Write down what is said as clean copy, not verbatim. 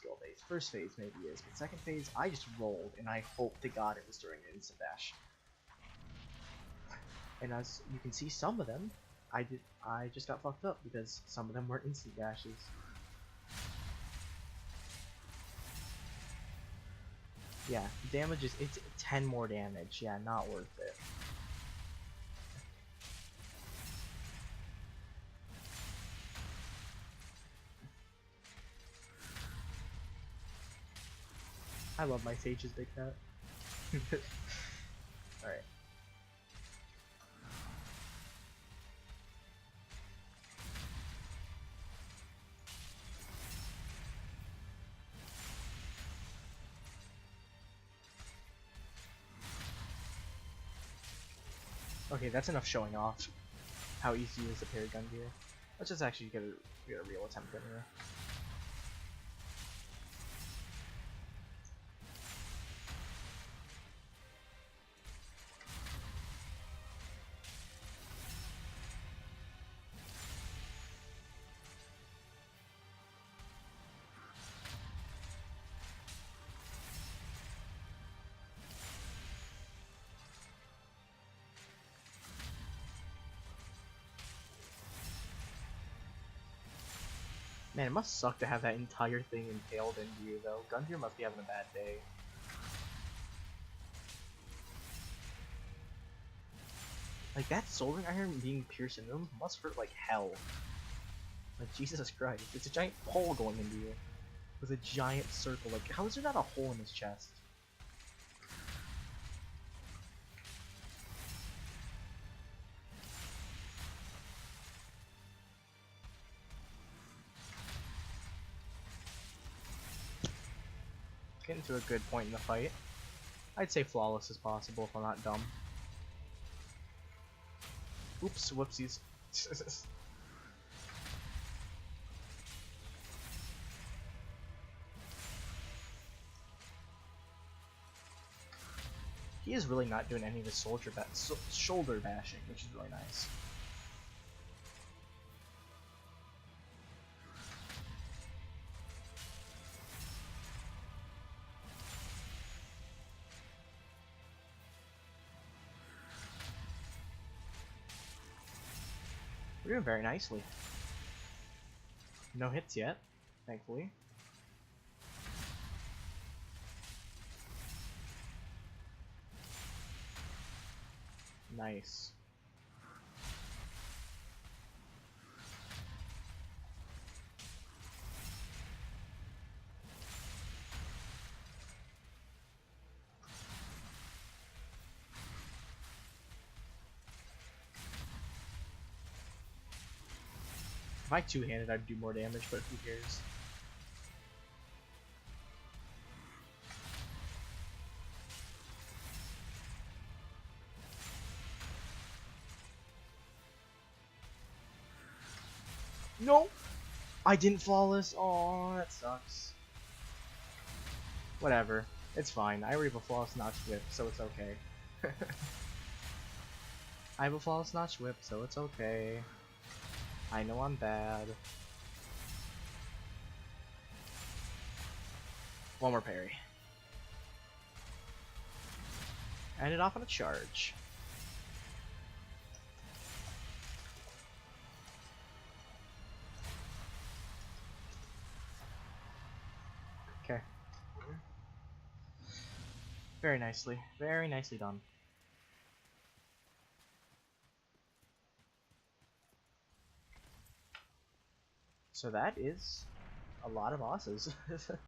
skill phase. First phase maybe is, but second phase, I just rolled, and I hope to God it was during an instant dash. And as you can see, some of them, I just got fucked up because some of them weren't instant dashes. Yeah, damage is, it's 10 more damage. Yeah, not worth it. I love my Sage's big cat. Alright. Okay, that's enough showing off how easy it is to parry Gundyr. Let's just actually get a real attempt in here. Man, it must suck to have that entire thing impaled into you, though. Gundyr must be having a bad day. Like, that soldering iron being pierced into him must hurt like hell. Like, Jesus Christ. It's a giant hole going into you. With a giant circle. Like, how is there not a hole in his chest? Getting to a good point in the fight. I'd say flawless as possible if I'm not dumb. Oops, whoopsies. He is really not doing any of his shoulder bashing, which is really nice. We're doing very nicely. No hits yet, thankfully. Nice. If I two-handed, I'd do more damage, but who cares? No! I didn't flawless. Oh, that sucks. Whatever. It's fine. I already have a flawless notch whip, so it's okay. I have a flawless notch whip, so it's okay. I know I'm bad. One more parry. End it off on a charge. Okay. Very nicely done. So that is a lot of bosses.